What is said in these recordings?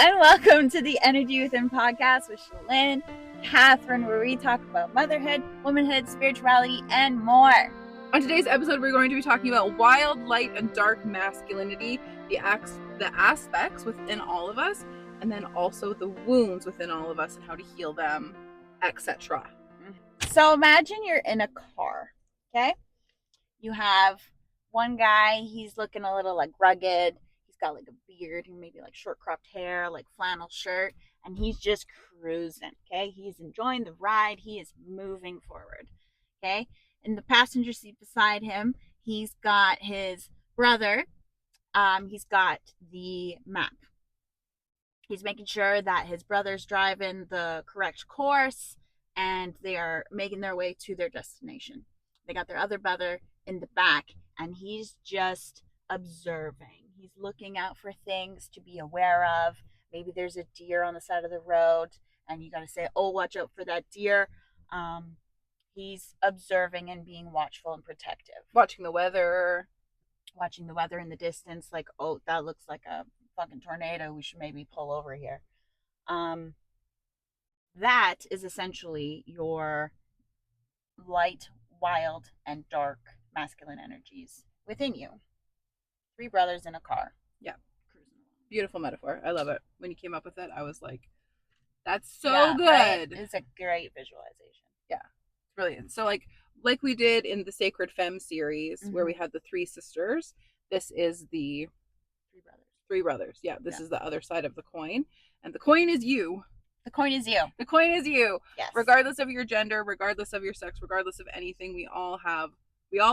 and welcome to the Energy Within podcast with Shalyn, Catherine, where we talk about motherhood, womanhood, spirituality, and more. On today's episode, we're going to be talking about wild, light, and dark masculinity, the aspects within all of us, and then also the wounds within all of us and how to heal them, etc. So imagine you're in a car, okay? You have one guy, he's looking a little like rugged. He's got like a beard and maybe like short cropped hair, like flannel shirt, and he's just cruising, okay? He's enjoying the ride. He is moving forward, okay? In the passenger seat beside him, he's got his brother. He's got the map. He's making sure that his brother's driving the correct course and they are making their way to their destination. They got their other brother in the back and he's just observing. He's looking out for things to be aware of. Maybe there's a deer on the side of the road and you got to say, oh, watch out for that deer. He's observing and being watchful and protective. Watching the weather In the distance, like, oh, that looks like a fucking tornado. We should maybe pull over here. That is essentially your light, wild, and dark masculine energies within you. 3 brothers in a car. Yeah. Cruising along. Beautiful metaphor. I love it. When you came up with it, I was like, that's so good. Right? It's a great visualization. Yeah. It's brilliant. So like we did in the Sacred Femme series, where we had the 3 sisters, this is the 3 brothers. Yeah. This is the other side of the coin. And the coin is you. The coin is you. The coin is you. Yes. Regardless of your gender, regardless of your sex, regardless of anything, we all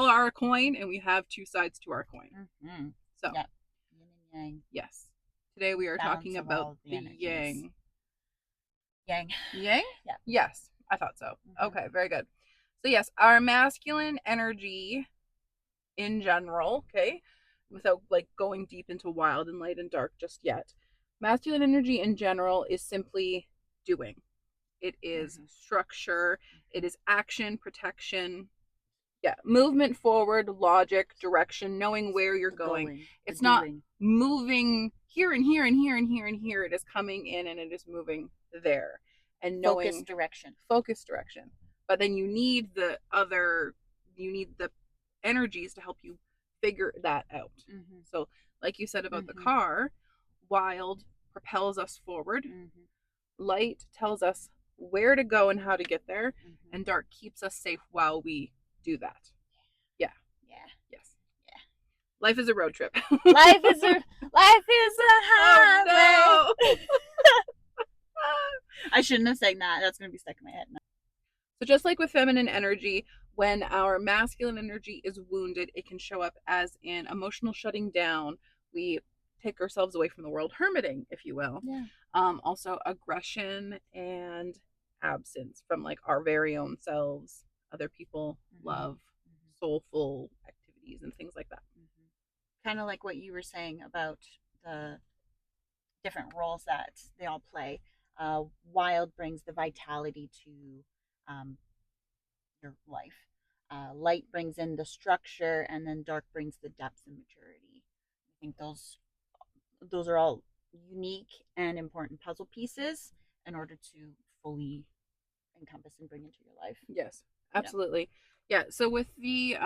are a coin, and we have 2 sides to our coin. Mm-hmm. So, yeah. Yin and yang. Yes. Today we are talking about the yang. Yang. Yang? Yeah. Yes, I thought so. Mm-hmm. Okay, very good. So yes, our masculine energy in general, okay, without like going deep into wild and light and dark just yet. Masculine energy in general is simply doing. It is structure. It is action, protection. Yeah, movement forward, logic, direction, knowing where you're going. It's not moving here and here and here and here and here. It is coming in and it is moving there. And knowing focus direction. But then you need the energies to help you figure that out. Mm-hmm. So like you said about the car, wild propels us forward. Mm-hmm. Light tells us where to go and how to get there. Mm-hmm. And dark keeps us safe while we do that. Yeah. Yes. Yeah. Life is a road trip. Life is a highway. Oh, no. I shouldn't have said that. That's going to be stuck in my head now. So just like with feminine energy, when our masculine energy is wounded, it can show up as an emotional shutting down. We take ourselves away from the world, hermiting, if you will. Yeah. Also aggression and absence from like our very own selves, other people, love, soulful activities and things like that. Kind of like what you were saying about the different roles that they all play. Wild brings the vitality to your life. Light brings in the structure, and then dark brings the depth and maturity. I think those are all unique and important puzzle pieces in order to fully encompass and bring into your life. Yes, absolutely. Yeah. So with the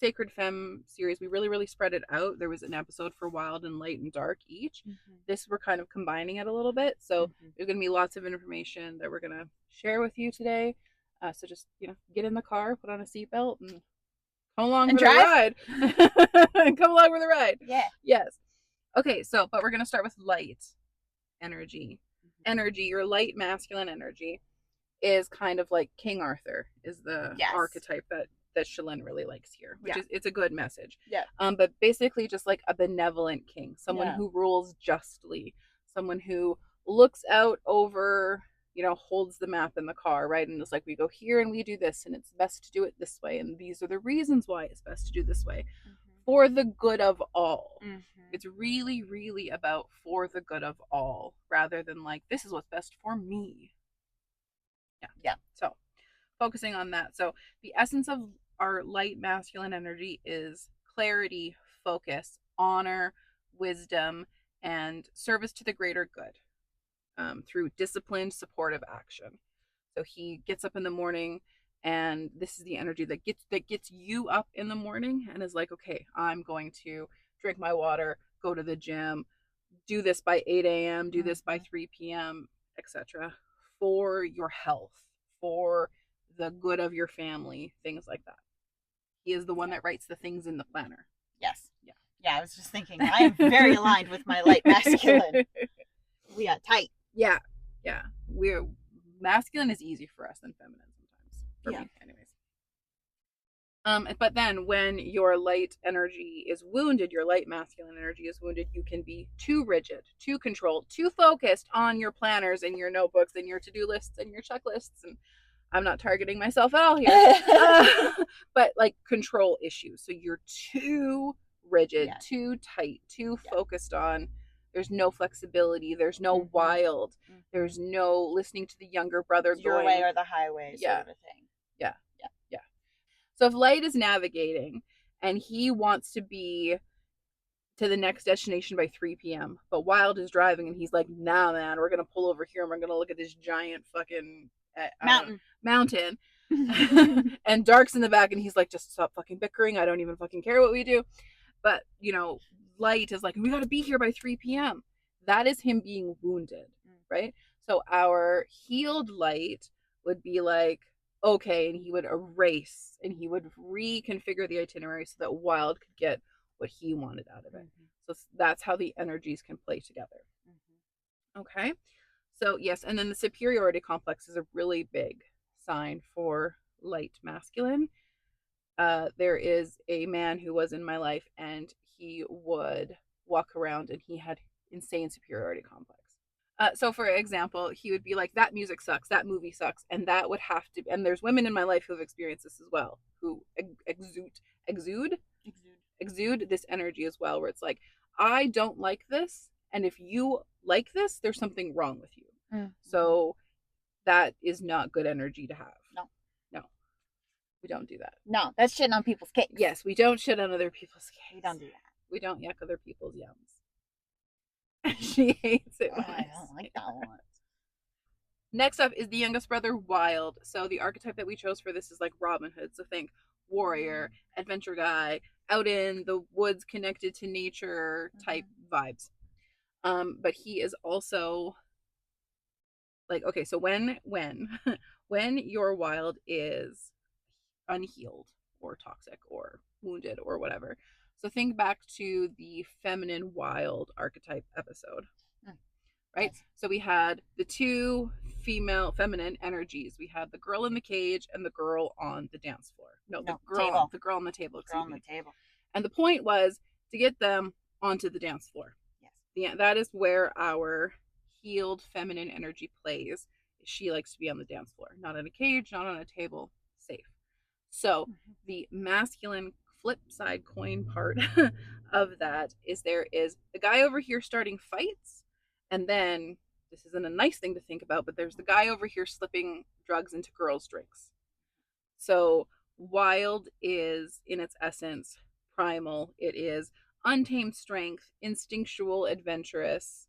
Sacred Femme series, we really spread it out. There was an episode for wild and light and dark each. This, we're kind of combining it a little bit. So there's going to be lots of information that we're going to share with you today. So just, get in the car, put on a seatbelt, and come along for the ride. And come along for the ride. Yeah. Yes. Okay, but we're going to start with light energy. Your light masculine energy is kind of like King Arthur is the archetype that Shalyn really likes here, which is, it's a good message. Yeah. But basically just like a benevolent king, someone who rules justly, someone who looks out over, holds the map in the car, right? And it's like, we go here and we do this, and it's best to do it this way. And these are the reasons why it's best to do this way for the good of all. It's really, really about for the good of all, rather than like, this is what's best for me. Yeah. So focusing on that. So the essence of our light masculine energy is clarity, focus, honor, wisdom, and service to the greater good through disciplined, supportive action. So he gets up in the morning, and this is the energy that gets you up in the morning and is like, okay, I'm going to drink my water, go to the gym, do this by 8 a.m., do this by 3 p.m., etc. for your health, for the good of your family, things like that. He is the one that writes the things in the planner. Yes. Yeah. Yeah, I was just thinking, I am very aligned with my light masculine. We got tight. Yeah. Yeah. We're masculine is easy for us than feminine sometimes. For me, anyways. But then when your light energy is wounded, your light masculine energy is wounded, you can be too rigid, too controlled, too focused on your planners and your notebooks and your to-do lists and your checklists. And I'm not targeting myself at all here, but like control issues. So you're too rigid, too tight, too focused on. There's no flexibility. There's no wild. There's no listening to the younger brother. It's your way or the highway sort of a thing. Yeah. So if Light is navigating and he wants to be to the next destination by 3 p.m., but Wild is driving and he's like, nah, man, we're going to pull over here and we're going to look at this giant fucking mountain. And Dark's in the back and he's like, just stop fucking bickering. I don't even fucking care what we do. But, Light is like, we got to be here by 3 p.m. That is him being wounded, right? So our healed Light would be like, okay, and he would erase and he would reconfigure the itinerary so that Wild could get what he wanted out of it. So that's how the energies can play together. Okay, so yes, and then the superiority complex is a really big sign for light masculine. There is a man who was in my life and he would walk around and he had insane superiority complex. So for example, he would be like, that music sucks, that movie sucks, and that would have to, and there's women in my life who have experienced this as well, who exude this energy as well, where it's like, I don't like this, and if you like this, there's something wrong with you. So that is not good energy to have. No, we don't do that. No, that's shitting on people's cakes. Yes, we don't shit on other people's cakes. We don't do that. We don't yuck other people's yums. She hates it. I don't like that one. Next up is the youngest brother, Wild. So the archetype that we chose for this is like Robin Hood. So think warrior, adventure guy, out in the woods, connected to nature type vibes. But he is also like, okay, so when your Wild is unhealed or toxic or wounded or whatever. So think back to the feminine Wild archetype episode. Right? Yes. So we had the two feminine energies. We had the girl in the cage and the girl on the dance floor. The girl on the table. And the point was to get them onto the dance floor. Yes. That is where our healed feminine energy plays. She likes to be on the dance floor, not in a cage, not on a table, safe. So the masculine flip side coin part of that is there is the guy over here starting fights, and then this isn't a nice thing to think about, but there's the guy over here slipping drugs into girls' drinks. So Wild is in its essence primal. It is untamed strength, instinctual, adventurous,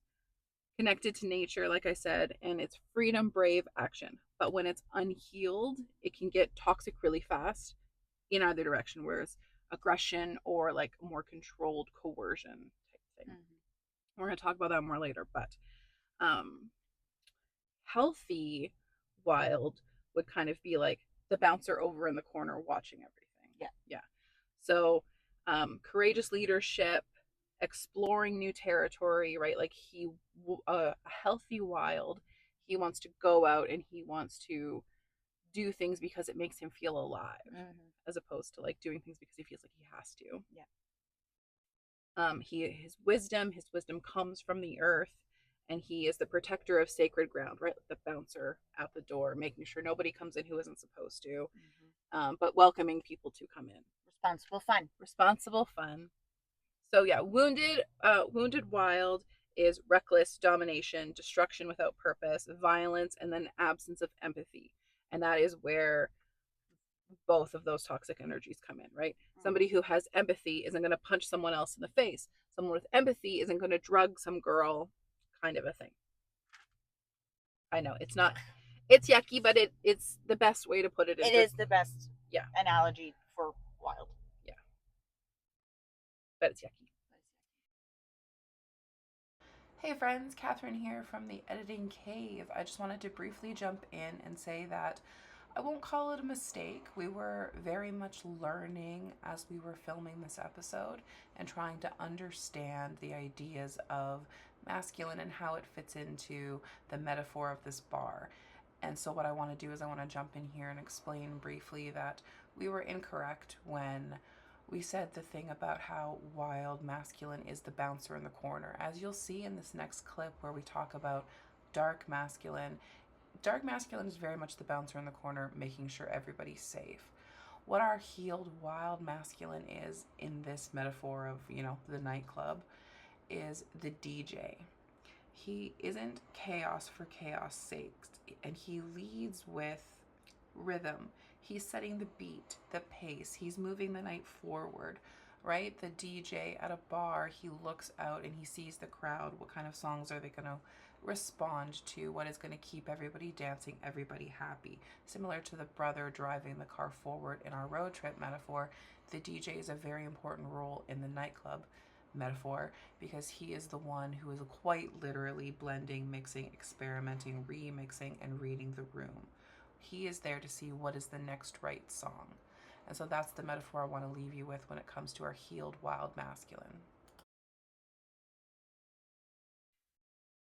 connected to nature, like I said, and it's freedom, brave action. But when it's unhealed, it can get toxic really fast in either direction, whereas aggression or like more controlled coercion type thing. We're going to talk about that more later, but healthy Wild would kind of be like the bouncer over in the corner watching everything. Yeah. So courageous leadership, exploring new territory, right? Like a healthy Wild, he wants to go out and he wants to do things because it makes him feel alive, as opposed to like doing things because he feels like he has to. His wisdom comes from the earth, and he is the protector of sacred ground, right? Like the bouncer at the door, making sure nobody comes in who isn't supposed to, but welcoming people to come in. Responsible fun. So yeah, wounded Wild is reckless domination, destruction without purpose, violence, and then absence of empathy. And that is where both of those toxic energies come in, right? Mm. Somebody who has empathy isn't going to punch someone else in the face. Someone with empathy isn't going to drug some girl, kind of a thing. I know it's not, it's yucky, but it's the best way to put it. It is the best yeah, analogy for wild. yeah, but it's yucky. Hey friends, Catherine here from the Editing Cave. I just wanted to briefly jump in and say that I won't call it a mistake. We were very much learning as we were filming this episode and trying to understand the ideas of masculine and how it fits into the metaphor of this bar. And so, what I want to do is, I want to jump in here and explain briefly that we were incorrect when we said the thing about how wild masculine is the bouncer in the corner. As you'll see in this next clip where we talk about dark masculine, dark masculine is very much the bouncer in the corner, making sure everybody's safe. What our healed wild masculine is in this metaphor of, the nightclub is the DJ. He isn't chaos for chaos sake, and he leads with rhythm. He's setting the beat, the pace. He's moving the night forward, right? The DJ at a bar, he looks out and he sees the crowd. What kind of songs are they going to respond to? What is going to keep everybody dancing, everybody happy? Similar to the brother driving the car forward in our road trip metaphor, the DJ is a very important role in the nightclub metaphor because he is the one who is quite literally blending, mixing, experimenting, remixing, and reading the room. He is there to see what is the next right song. And so that's the metaphor I want to leave you with when it comes to our healed wild masculine.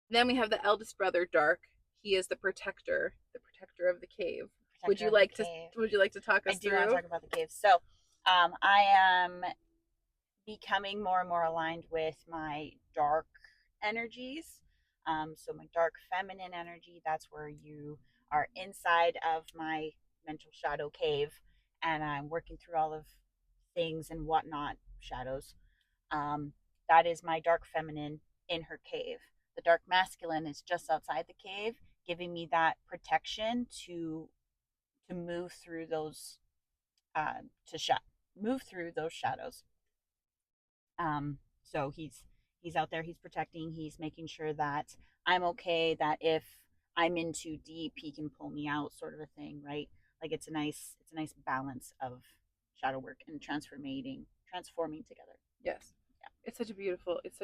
Then we have the eldest brother, Dark. He is the protector of the cave. Would you like to talk us through? I do want to talk about the cave. So, I am becoming more and more aligned with my dark energies. So my dark feminine energy, that's where you are inside of my mental shadow cave, and I'm working through all of things and whatnot, shadows. That is my dark feminine in her cave. The dark masculine is just outside the cave, giving me that protection to move through those move through those shadows. So he's out there, he's protecting, he's making sure that I'm okay, that if I'm in too deep, he can pull me out, sort of a thing, right? Like it's a nice balance of shadow work and transforming together. Yes. Yeah. It's such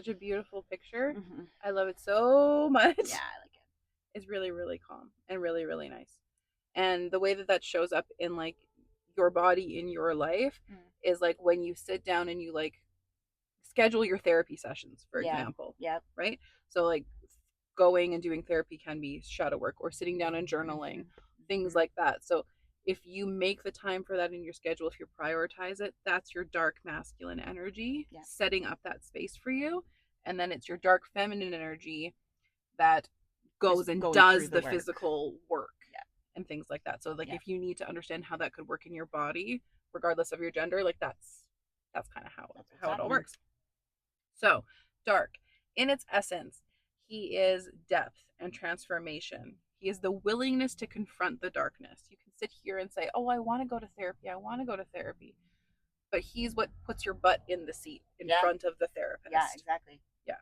a beautiful picture. Mm-hmm. I love it so much. Yeah, I like it. It's really, really calm and really, really nice. And the way that shows up in like your body in your life is like when you sit down and you like schedule your therapy sessions, for example. Yeah. Right? So like going and doing therapy can be shadow work or sitting down and journaling, things like that. So if you make the time for that in your schedule, if you prioritize it, that's your dark masculine energy setting up that space for you. And then it's your dark feminine energy that goes and does the physical work and things like that. So like if you need to understand how that could work in your body, regardless of your gender, like that's kind of how it all works. So dark, in its essence, he is depth and transformation. He is the willingness to confront the darkness. You can sit here and say, oh, I want to go to therapy. I want to go to therapy. But he's what puts your butt in the seat in front of the therapist. Yeah, exactly. Yeah.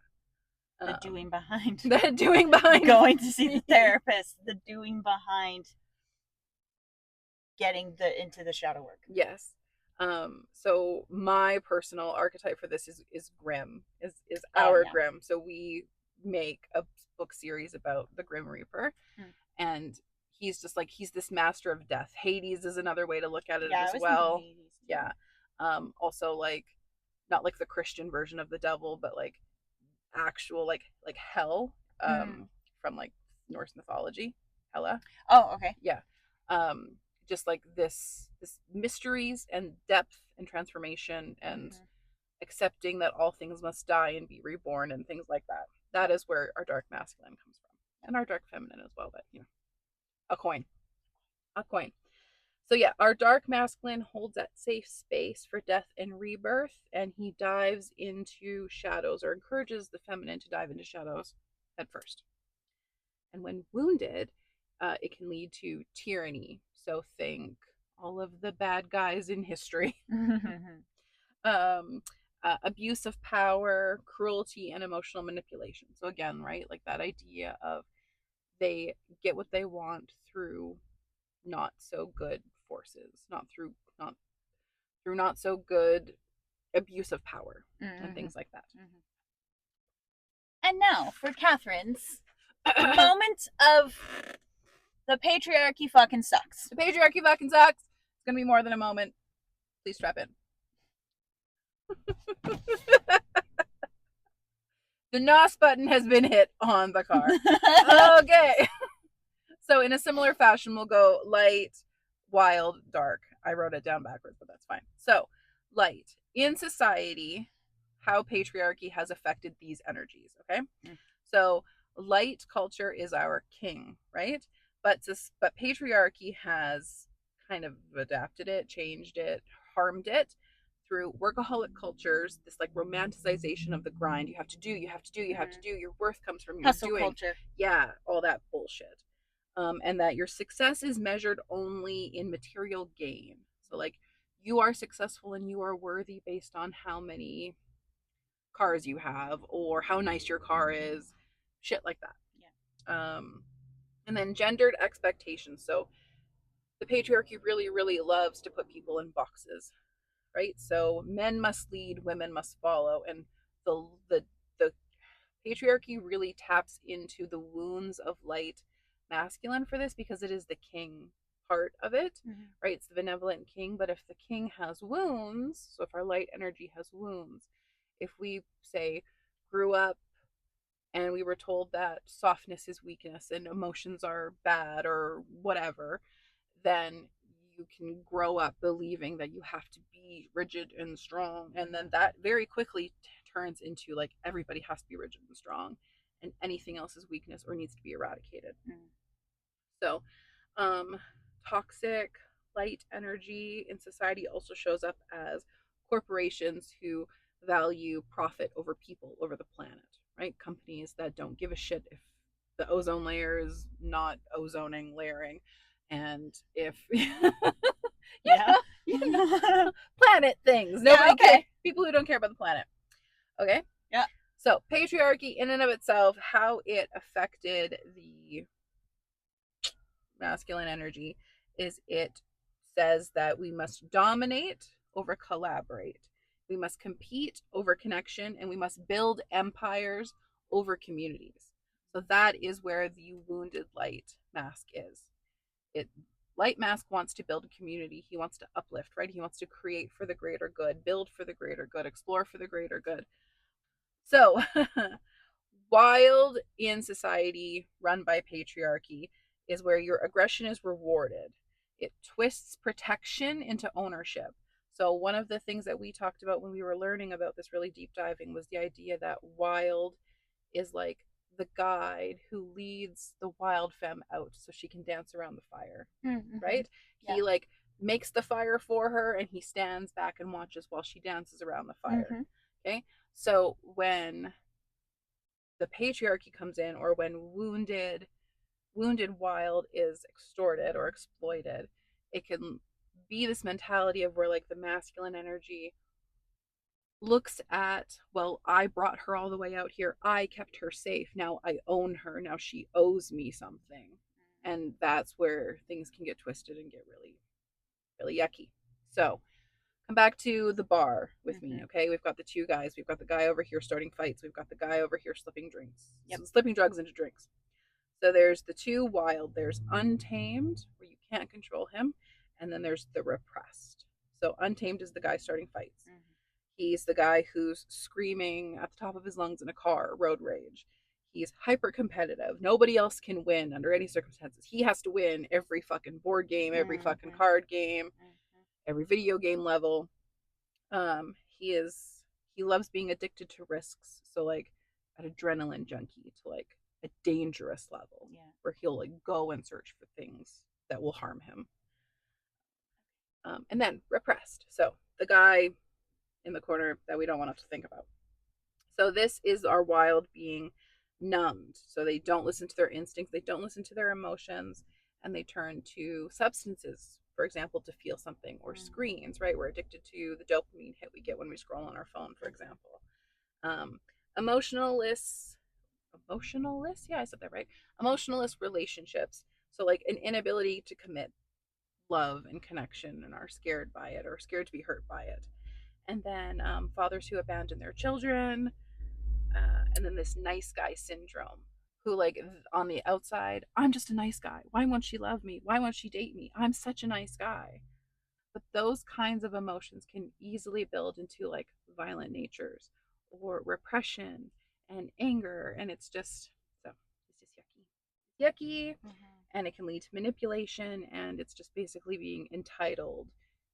The doing behind. The doing behind. Going to see the therapist. The doing behind getting into the shadow work. Yes. So my personal archetype for this is Grim, is our Grim. So we make a book series about the Grim Reaper, and he's just like, he's this master of death. Hades is another way to look at it as well. Yeah. Also like not like the Christian version of the devil, but like actual like hell from like Norse mythology, Hela. Oh, okay. Yeah. Just like this mysteries and depth and transformation and accepting that all things must die and be reborn and things like that. That is where our dark masculine comes from, and our dark feminine as well. But a coin. So yeah, our dark masculine holds that safe space for death and rebirth, and he dives into shadows, or encourages the feminine to dive into shadows at first. And when wounded, it can lead to tyranny. So think all of the bad guys in history. Mhm. um, Abuse of power, cruelty, and emotional manipulation. So again, right, like that idea of they get what they want through not so good forces, not through not so good abuse of power and Mhm. things like that. Mhm. And now for Catherine's moment of the patriarchy fucking sucks. The patriarchy fucking sucks. It's gonna be more than a moment. Please strap in. The NOS button has been hit on the car. Okay. So in a similar fashion, we'll go light, wild, dark. I wrote it down backwards, but that's fine. So light. In society, how patriarchy has affected these energies. Okay. So light culture is our king, right? But patriarchy has kind of adapted it, changed it, harmed it through workaholic cultures, this like romanticization of the grind. You have to do, you have to do, you have to do. Your worth comes from your Hustle doing. culture. Yeah, all that bullshit. And that your success is measured only in material gain. So like you are successful and you are worthy based on how many cars you have or how nice your car is, shit like that. Yeah. And then gendered expectations. So the patriarchy really, really loves to put people in boxes, right? So men must lead, women must follow, and the patriarchy really taps into the wounds of light masculine for this because it is the king part of it, Mm-hmm. right? It's the benevolent king. But if the king has wounds, so if our light energy has wounds, if we say grew up and we were told that softness is weakness and emotions are bad or whatever, then you can grow up believing that you have to be rigid and strong. And then that very quickly turns into like everybody has to be rigid and strong, and anything else is weakness or needs to be eradicated. Mm. So, um, toxic light energy in society also shows up as corporations who value profit over people, over the planet, right? Companies that don't give a shit if the ozone layer is not ozoning layering, and if Yeah. you know planet things. Yeah, Nobody cares. okay. People who don't care about the planet. Okay. Yeah. So patriarchy, in and of itself, how it affected the masculine energy is it says that we must dominate over collaborate. We must compete over connection, and we must build empires over communities. So that is where the wounded light mask is. It light mask wants to build a community. He wants to uplift, right? He wants to create for the greater good, build for the greater good, explore for the greater good. So wild in society run by patriarchy is where your aggression is rewarded. It twists protection into ownership. So, one of the things that we talked about when we were learning about this really deep diving was the idea that wild is like the guide who leads the wild femme out so she can dance around the fire, Mm-hmm. right? Yeah. He like makes the fire for her and he stands back and watches while she dances around the fire. Mm-hmm. Okay. So, when the patriarchy comes in or when wounded wild is extorted or exploited, it can be this mentality of where like the masculine energy looks at, well, I brought her all the way out here, I kept her safe, now I own her, now she owes me something. And that's where things can get twisted and get really really yucky. So come back to the bar with me, Mm-hmm. okay? We've got the two guys. We've got the guy over here starting fights. We've got the guy over here slipping drinks. Yep. So slipping drugs into drinks. So there's the two wild. There's untamed, where you can't control him, and then there's the repressed. So untamed is the guy starting fights. Mm-hmm. He's the guy who's screaming at the top of his lungs in a car, road rage. He's hyper competitive. Nobody else can win under any circumstances. He has to win every fucking board game, every fucking Mm-hmm. card game, Mm-hmm. every video game level. He loves being addicted to risks. So like an adrenaline junkie to like a dangerous level, Yeah. where he'll like go and search for things that will harm him. And then repressed. So the guy in the corner that we don't want to think about. So this is our wild being numbed. So they don't listen to their instincts, they don't listen to their emotions, and they turn to substances for example, to feel something, or screens, right? We're addicted to the dopamine hit we get when we scroll on our phone, for example. Um, emotionalist, emotionalist, yeah, I said that right. Emotionalist relationships. So, like an inability to commit love and connection and are scared by it or scared to be hurt by it. And then fathers who abandon their children, and then this nice guy syndrome, who like on the outside, I'm just a nice guy, why won't she love me, why won't she date me, I'm such a nice guy. But those kinds of emotions can easily build into like violent natures or repression and anger, and it's just, so it's just yucky, and it can lead to manipulation, and it's just basically being entitled.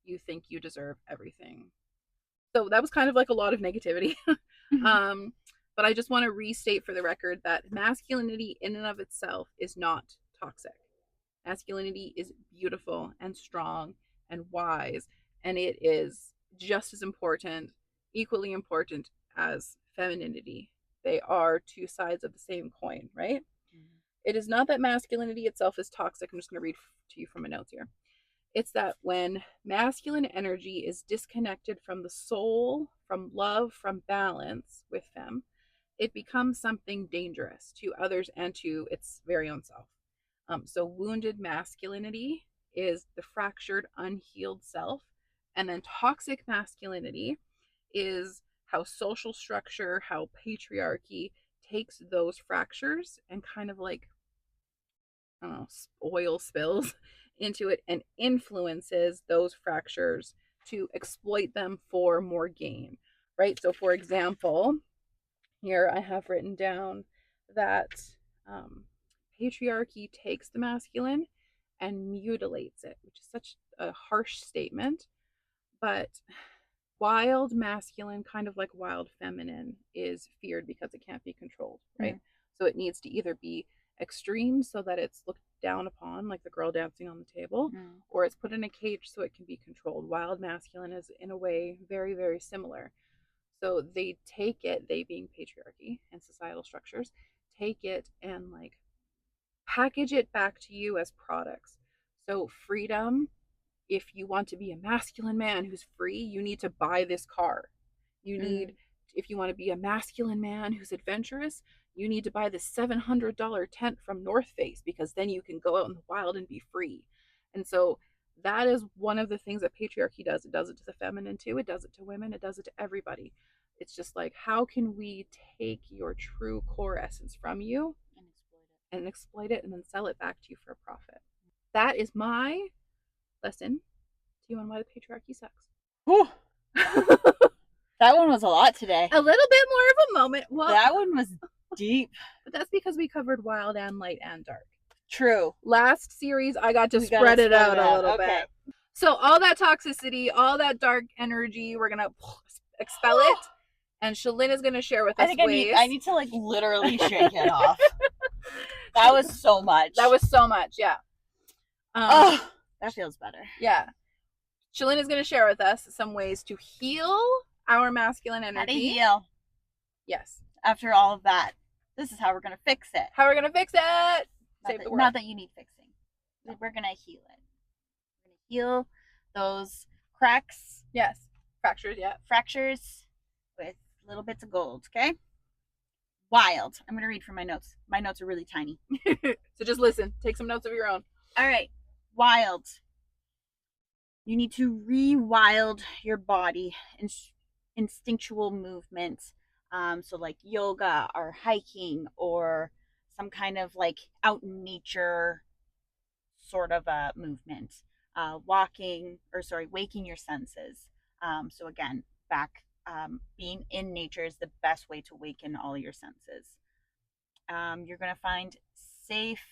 You think you deserve everything. So that was kind of like a lot of negativity. um, but I just want to restate for the record that masculinity in and of itself is not toxic. Masculinity is beautiful and strong and wise, and it is just as important, equally important as femininity. They are two sides of the same coin, right? Mm-hmm. It is not that masculinity itself is toxic. I'm just going to read to you from my notes here. It's that when masculine energy is disconnected from the soul, from love, from balance with femme, it becomes something dangerous to others and to its very own self. So, wounded masculinity is the fractured, unhealed self. And then toxic masculinity is how social structure, how patriarchy takes those fractures and kind of like, I don't know, oil spills into it and influences those fractures to exploit them for more gain, right? So, for example, here I have written down that um, patriarchy takes the masculine and mutilates it, which is such a harsh statement. But wild masculine, kind of like wild feminine, is feared because it can't be controlled, right? Mm. So it needs to either be extreme so that it's looked down upon, like the girl dancing on the table, or it's put in a cage so it can be controlled. Wild masculine is, in a way, very, very similar. So they take it, they being patriarchy and societal structures, take it and like package it back to you as products. So freedom, if you want to be a masculine man who's free, you need to buy this car. You need, if you want to be a masculine man who's adventurous, you need to buy this $700 tent from North Face, because then you can go out in the wild and be free. And so that is one of the things that patriarchy does. It does it to the feminine too. It does it to women. It does it to everybody. It's just like, how can we take your true core essence from you and exploit it and then sell it back to you for a profit? That is my lesson to you on why the patriarchy sucks. Whew. That one was a lot today. A little bit more of a moment. Well, that one was deep. But that's because we covered wild and light and dark. True. Last series, I got to spread it out a little bit. So all that toxicity, all that dark energy, we're going to expel it. And Shalyn is going to share with us ways. I need to like literally shake it off. That was so much. That was so much, yeah. That feels better. Yeah. Shalyn is going to share with us some ways to heal our masculine energy. How to heal. Yes. After all of that, this is how we're going to fix it. How we're going to fix it. Save the world. Not that you need fixing. We're going to heal it. We're going to heal those cracks. Yes. Fractures, yeah. Fractures with little bits of gold, okay? Wild. I'm going to read from my notes. My notes are really tiny. So just listen. Take some notes of your own. All right. Wild. You need to rewild your body in instinctual movements. So like yoga or hiking or some kind of like out in nature sort of a movement. Waking your senses. So again, being in nature is the best way to waken all your senses. You're going to find safe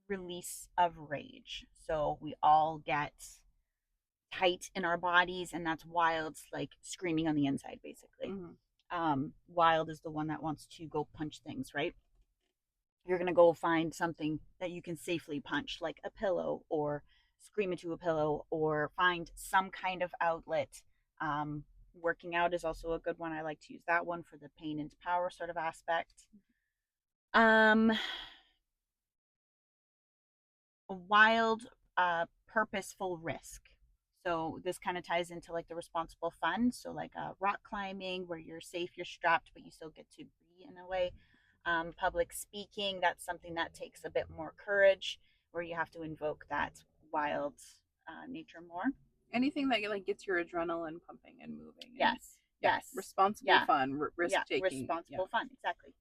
release of rage. So we all get tight in our bodies, and that's wild, like screaming on the inside, basically. Wild is the one that wants to go punch things, right? You're going to go find something that you can safely punch, like a pillow, or scream into a pillow, or find some kind of outlet. Working out is also a good one. I like to use that one for the pain into power sort of aspect. A wild purposeful risk. So this kind of ties into like the responsible fun. So like rock climbing, where you're safe, you're strapped, but you still get to be in a way. Public speaking, that's something that takes a bit more courage, where you have to invoke that wild nature more. Anything that like gets your adrenaline pumping and moving, and Yes, yeah, yes, responsible yeah, fun, risk yeah, taking. Yeah. responsible fun, exactly.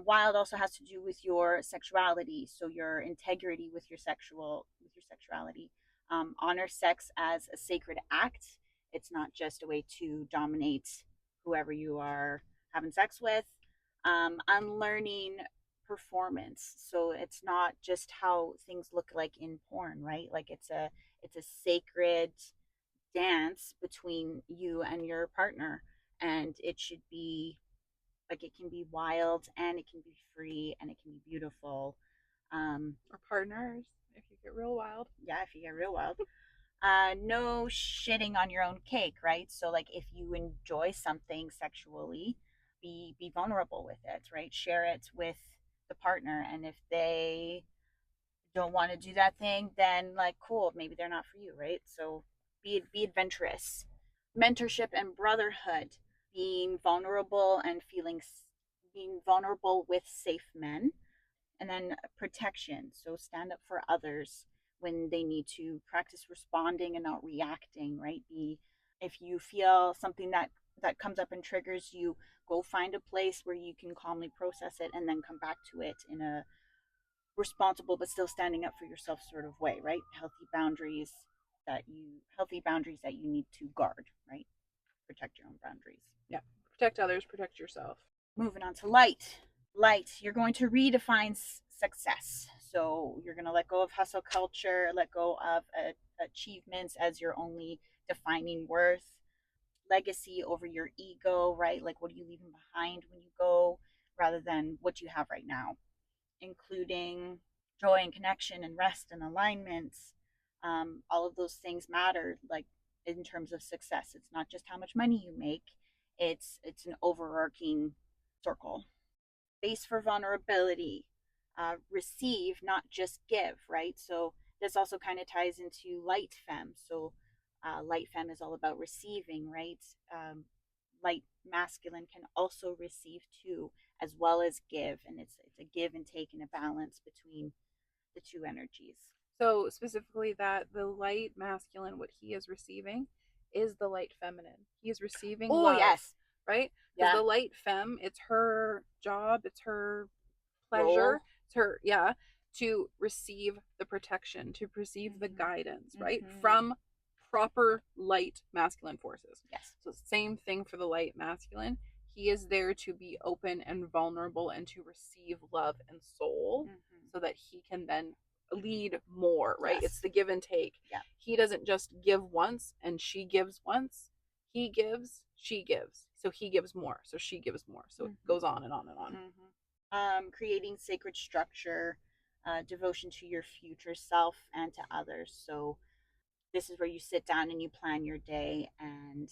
Wild also has to do with your sexuality, so your integrity with your sexuality. Honor sex as a sacred act. It's not just a way to dominate whoever you are having sex with. Unlearning performance, so it's not just how things look like in porn, right? Like it's a sacred dance between you and your partner, and it should be like it can be wild and it can be free and it can be beautiful. Or partners, if you get real wild. Yeah, if you get real wild. No shitting on your own cake, right? So like if you enjoy something sexually, be vulnerable with it, right? Share it with the partner, and if they don't want to do that thing, then like cool, maybe they're not for you, right? So be adventurous. Mentorship and brotherhood, being vulnerable and feeling being vulnerable with safe men. And then protection, so stand up for others when they need to. Practice responding and not reacting, right? Be If you feel something that comes up and triggers you, go find a place where you can calmly process it and then come back to it in a responsible but still standing up for yourself sort of way, right? Healthy boundaries that you need to guard, right? Protect your own boundaries. Yeah, protect others, protect yourself. Moving on to light. Light, you're going to redefine success. So you're going to let go of hustle culture, let go of achievements as your only defining worth, legacy over your ego, right? Like, what are you leaving behind when you go, rather than what you have right now, including joy and connection and rest and alignments. All of those things matter, like in terms of success. It's not just how much money you make, it's an overarching circle. Space for vulnerability. Receive, not just give, right? So this also kind of ties into light femme. So light femme is all about receiving, right? Light masculine can also receive too, as well as give, and it's a give and take and a balance between the two energies. So specifically that the light masculine, what he is receiving is the light feminine. He is receiving Oh love, yes, right? Because yeah, the light femme, it's her job, it's her role. pleasure, it's her, yeah, to receive the protection, to receive the Mm-hmm. guidance, right? Mm-hmm. From proper light masculine forces. Yes. So same thing for the light masculine. He is there to be open and vulnerable and to receive love and soul Mm-hmm. so that he can then lead more, right? It's Yes. the give and take. Yeah. He doesn't just give once and she gives once. He gives, she gives. So he gives more. So she gives more. So it Mm-hmm. goes on and on and on. Creating sacred structure, devotion to your future self and to others. So this is where you sit down and you plan your day and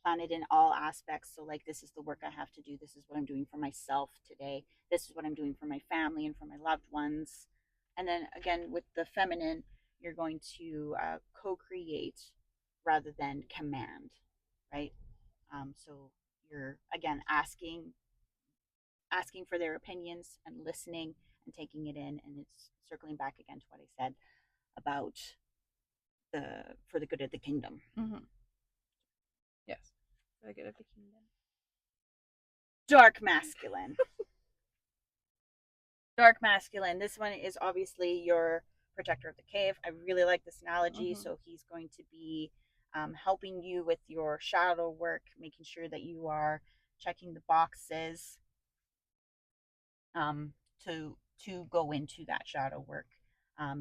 plan it in all aspects. So like, this is the work I have to do, this is what I'm doing for myself today, this is what I'm doing for my family and for my loved ones. And then again, with the feminine, you're going to co-create rather than command, right? So you're again asking for their opinions and listening and taking it in, and it's circling back again to what I said about the for the good of the kingdom. Mm-hmm. Yes. For the good of the kingdom. Dark masculine. Dark masculine. This one is obviously your protector of the cave. I really like this analogy. Mm-hmm. So he's going to be helping you with your shadow work, making sure that you are checking the boxes um, to go into that shadow work.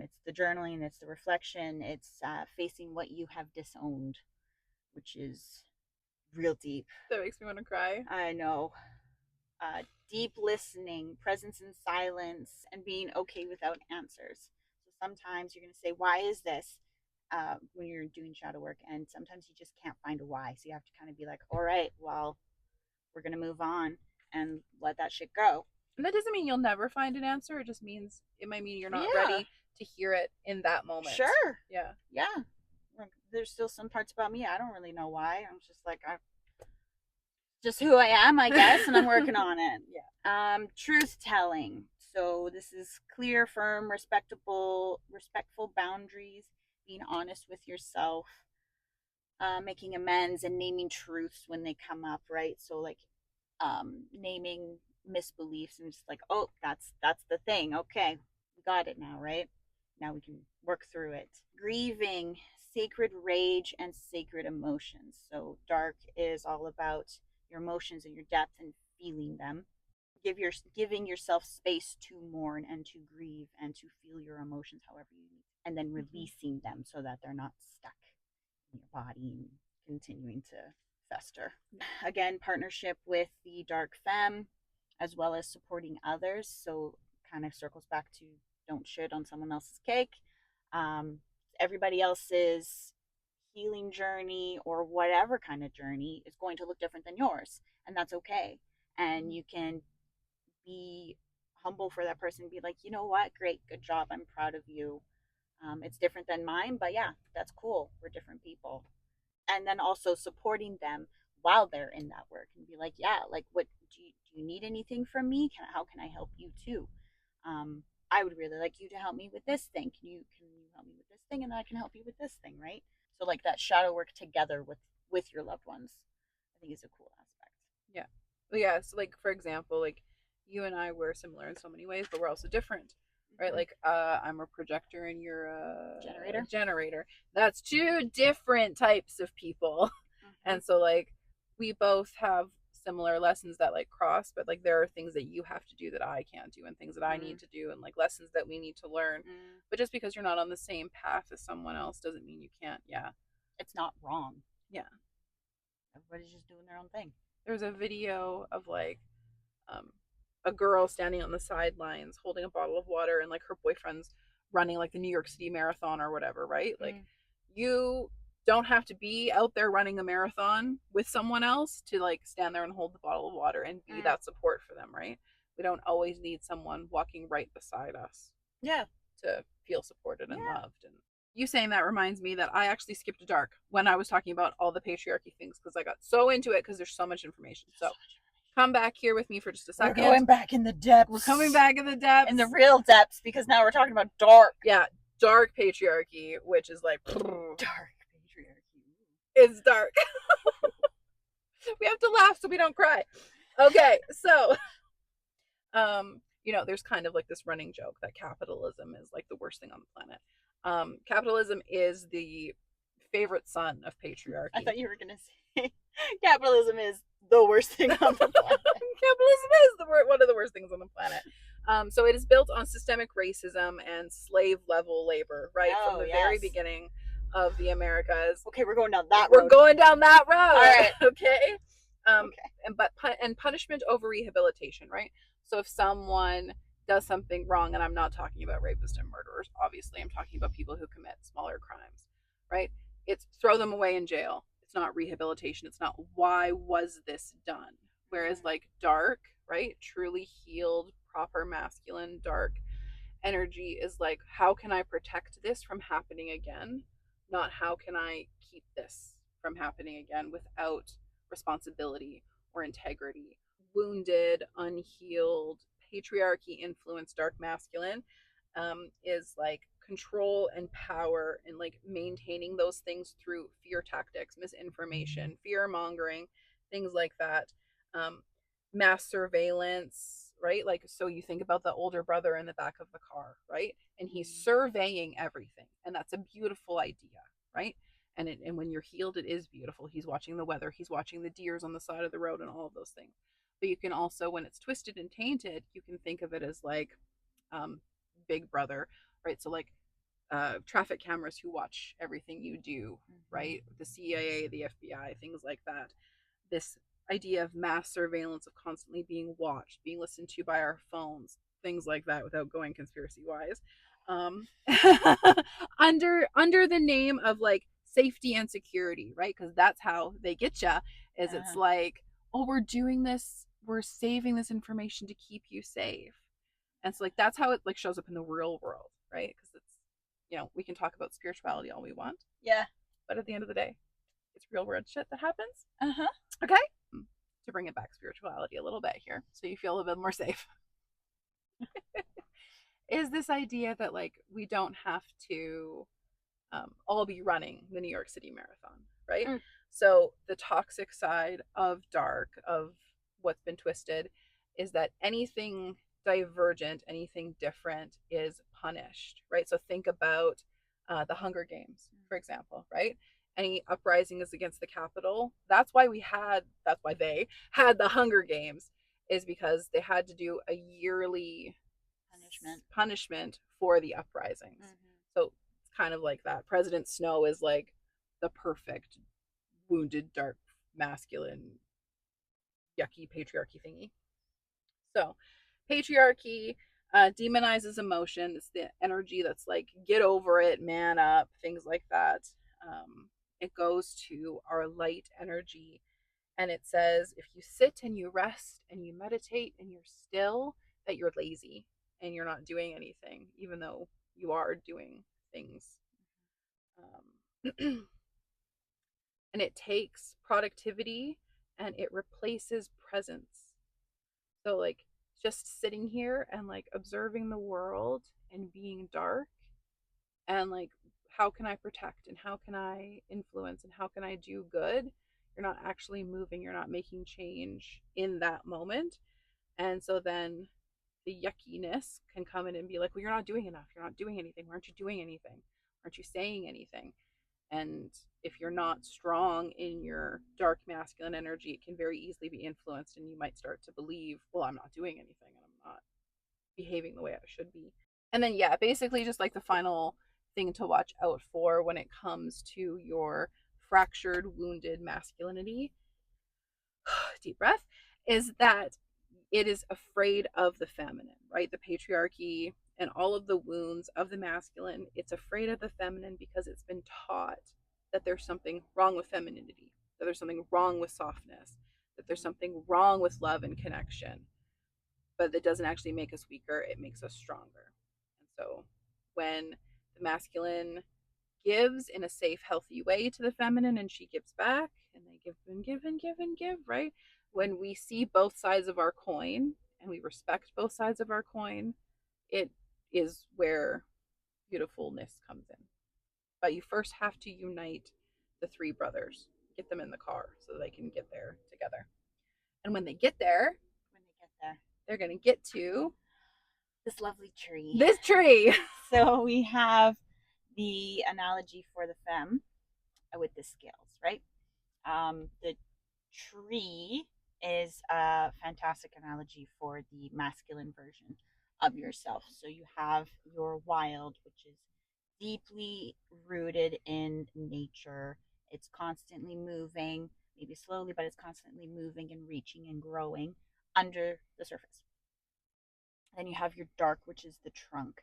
It's the journaling, it's the reflection, it's facing what you have disowned, which is real deep. That makes me want to cry. I know. Deep listening, presence in silence, and being okay without answers. So sometimes you're going to say, "Why is this?" When you're doing shadow work, and sometimes you just can't find a why. So you have to kind of be like, "All right, well, we're going to move on and let that shit go." And that doesn't mean you'll never find an answer. It just means it might mean you're not Yeah, ready to hear it in that moment. sure. Yeah. Yeah. Like, there's still some parts about me I don't really know why. I'm just like I just who I am, I guess, and I'm working on it. Yeah. Truth telling. So this is clear, firm, respectful boundaries, being honest with yourself, making amends, and naming truths when they come up. Right. So like naming misbeliefs and just like, oh, that's the thing. Okay, we got it now, right? Now we can work through it. Grieving, sacred rage, and sacred emotions. So dark is all about your emotions and your depth and feeling them. Giving yourself space to mourn and to grieve and to feel your emotions however you need, and then releasing them so that they're not stuck in your body and continuing to fester. Again, partnership with the dark femme, as well as supporting others. So kind of circles back to don't shit on someone else's cake. Um, Everybody else's healing journey or whatever kind of journey is going to look different than yours, and that's okay. And you can be humble for that person and be like, you know what, great, good job, I'm proud of you. It's different than mine, but yeah, that's cool. We're different people. And then also supporting them while they're in that work and be like, yeah, like what do you need anything from me? How can I help you too? I would really like you to help me with this thing. Can you help me with this thing, and I can help you with this thing, right? So like that shadow work together with your loved ones, I think is a cool aspect. Yeah. Well, yeah. So, like, for example, like, you and I were similar in so many ways, but we're also different, right? Mm-hmm. Like, I'm a projector and you're a Generator. generator. That's two different types of people. Mm-hmm. And so, like, we both have similar lessons that, like, cross, but, like, there are things that you have to do that I can't do and things that I need to do and, like, lessons that we need to learn. Mm. But just because you're not on the same path as someone else doesn't mean you can't. Yeah. It's not wrong. Yeah. Everybody's just doing their own thing. There's a video of, like, um, a girl standing on the sidelines holding a bottle of water and like her boyfriend's running like the New York City marathon or whatever, right? Like you don't have to be out there running a marathon with someone else to like stand there and hold the bottle of water and be Mm. that support for them, right? We don't always need someone walking right beside us Yeah. to feel supported and Yeah. loved. And you saying that reminds me that I actually skipped dark when I was talking about all the patriarchy things because I got so into it because there's so much information. So come back here with me for just a We're second. going back in the depths. We're coming back in the depths. In the real depths, because now we're talking about dark. Yeah, dark patriarchy, which is like Dark patriarchy. it's dark. We have to laugh so we don't cry. Okay, so there's kind of like this running joke that capitalism is like the worst thing on the planet. Capitalism is the favorite son of patriarchy. I thought you were gonna say capitalism is the worst thing on the planet. Capitalism is one of the worst things on the planet. So it is built on systemic racism and slave level labor, right? From the very beginning of the Americas. Okay, we're going down that road. We're going down that road. All right. Okay. Okay. And punishment over rehabilitation, right? So if someone does something wrong, and I'm not talking about rapists and murderers, obviously, I'm talking about people who commit smaller crimes, right? It's throw them away in jail. It's not rehabilitation. It's not why was this done? Whereas like dark, right? Truly healed, proper masculine dark energy is like, how can I protect this from happening again? Not how can I keep this from happening again without responsibility or integrity. Wounded, unhealed, patriarchy influenced dark masculine is like control and power and like maintaining those things through fear tactics, misinformation, fear mongering, things like that. Um, Mass surveillance, right? Like, so you think about the older brother in the back of the car, right? And he's surveying everything. And that's a beautiful idea, right? And when you're healed, it is beautiful. He's watching the weather, he's watching the deers on the side of the road and all of those things. But you can also, when it's twisted and tainted, you can think of it as like Big Brother, right? So like traffic cameras who watch everything you do, right? The CIA, the FBI, things like that. This idea of mass surveillance, of constantly being watched, being listened to by our phones, things like that, without going conspiracy wise, under the name of like safety and security, right? Because that's how they get you. Is it's like, oh, we're doing this we're saving this information to keep you safe. And so like that's how it like shows up in the real world, right? Because it's, you know, we can talk about spirituality all we want, Yeah. but at the end of the day, it's real world shit that happens. Uh-huh. Okay. To bring it back spirituality a little bit here, so you feel a bit more safe, is this idea that like we don't have to all be running the New York City Marathon, right? Mm. So the toxic side of dark, of what's been twisted, is that anything divergent, anything different is punished, right? So think about the Hunger Games, for example, right? Any uprisings against the Capitol. That's why they had the Hunger Games, is because they had to do a yearly punishment for the uprisings. Mm-hmm. So it's kind of like that. President Snow is like the perfect wounded, dark, masculine, yucky patriarchy thingy. So patriarchy demonizes emotion. It's the energy that's like, get over it, man up, things like that. It goes to our light energy, and it says if you sit and you rest and you meditate and you're still, that you're lazy and you're not doing anything, even though you are doing things. And it takes productivity and it replaces presence. So, like, just sitting here and like observing the world and being dark and like, how can I protect and how can I influence and how can I do good? You're not actually moving, you're not making change in that moment. And so then the yuckiness can come in and be like, well, you're not doing enough. You're not doing anything. Why aren't you doing anything? Aren't you saying anything? And if you're not strong in your dark masculine energy, it can very easily be influenced, and you might start to believe, well, I'm not doing anything and I'm not behaving the way I should be. And then, yeah, basically, just like the final thing to watch out for when it comes to your fractured, wounded masculinity, deep breath, is that it is afraid of the feminine, right? The patriarchy and all of the wounds of the masculine, it's afraid of the feminine because it's been taught that there's something wrong with femininity, that there's something wrong with softness, that there's something wrong with love and connection. But it doesn't actually make us weaker, it makes us stronger. And so when the masculine gives in a safe, healthy way to the feminine and she gives back, and they give and give and give and give, right? When we see both sides of our coin and we respect both sides of our coin, it is where beautifulness comes in. But you first have to unite the three brothers, get them in the car so they can get there together. And when they get there, they're going to get to this lovely tree. This tree. So we have the analogy for the femme with the scales, right? The tree is a fantastic analogy for the masculine version of yourself. So you have your wild, which is deeply rooted in nature. It's constantly moving, maybe slowly, but it's constantly moving and reaching and growing under the surface. Then you have your dark, which is the trunk.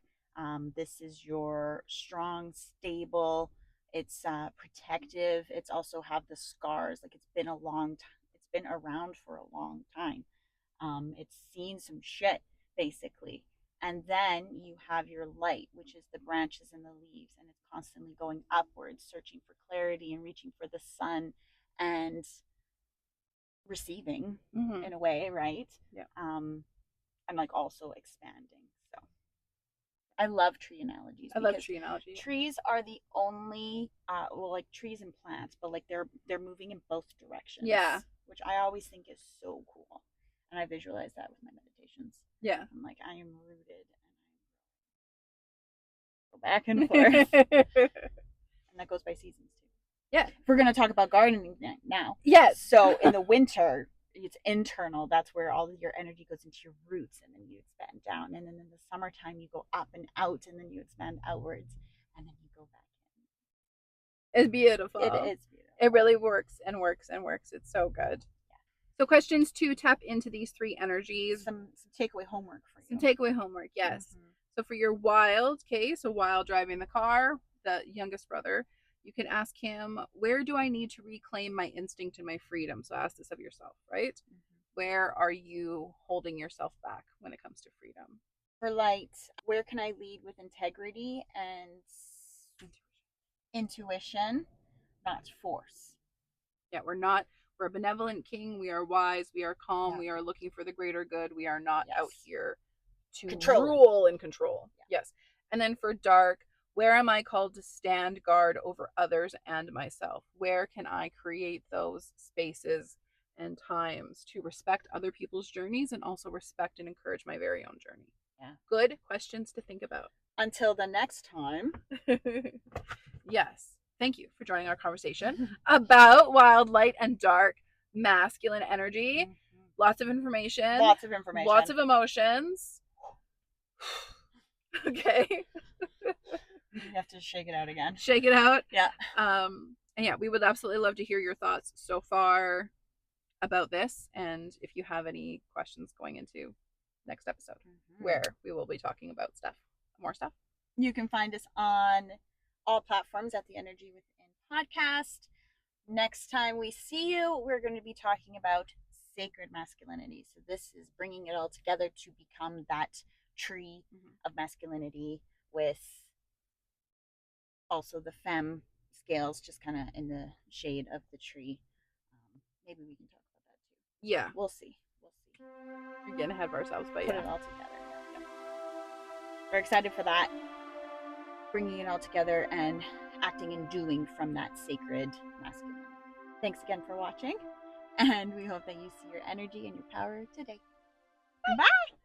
This is your strong, stable. It's protective. It's also have the scars. Like it's been a long time. It's been around for a long time. It's seen some shit basically. And then you have your light, which is the branches and the leaves, and it's constantly going upwards, searching for clarity and reaching for the sun and receiving in a way, right? Yeah. And like also expanding. So I love tree analogies. I love tree analogies. Trees are the only well, like trees and plants, but like they're moving in both directions. Yeah. Which I always think is so cool. And I visualize that with my meditations. Yeah. I'm like, I am rooted and I go back and forth. And that goes by seasons too. Yeah. If we're gonna talk about gardening now. Yes. So in the winter, it's internal. That's where all of your energy goes into your roots, and then you expand down. And then in the summertime, you go up and out, and then you expand outwards, and then you go back in. It's beautiful. It is beautiful. It really works and works and works. It's so good. Yeah. So questions to tap into these three energies. Some takeaway homework for you. Some takeaway homework, yes. Mm-hmm. So for your wild case, so while driving the car, the youngest brother, you can ask him, where do I need to reclaim my instinct and my freedom? So ask this of yourself, right? Mm-hmm. Where are you holding yourself back when it comes to freedom? For light, where can I lead with integrity and intuition, not force? Yeah, we're a benevolent king. We are wise. We are calm. Yeah. We are looking for the greater good. We are not Yes. out here to Controlling. rule and control. Yeah. Yes. And then for dark, where am I called to stand guard over others and myself? Where can I create those spaces and times to respect other people's journeys and also respect and encourage my very own journey? Yeah. Good questions to think about. Until the next time. Yes. Thank you for joining our conversation about wild, light, and dark masculine energy. Mm-hmm. Lots of information. Lots of information. Lots of emotions. Okay. You have to shake it out again. Shake it out. Yeah. And yeah, we would absolutely love to hear your thoughts so far about this. And if you have any questions going into next episode, where we will be talking about more stuff. You can find us on all platforms at the Energy Within podcast. Next time we see you, we're going to be talking about sacred masculinity. So this is bringing it all together to become that tree of masculinity with also the femme scales just kind of in the shade of the tree. Maybe we can talk about that too. Yeah. We'll see. We're getting ahead of ourselves, but Put it all together. Yeah. We're excited for that. Bringing it all together and acting and doing from that sacred masculinity. Thanks again for watching, and we hope that you see your energy and your power today. Bye!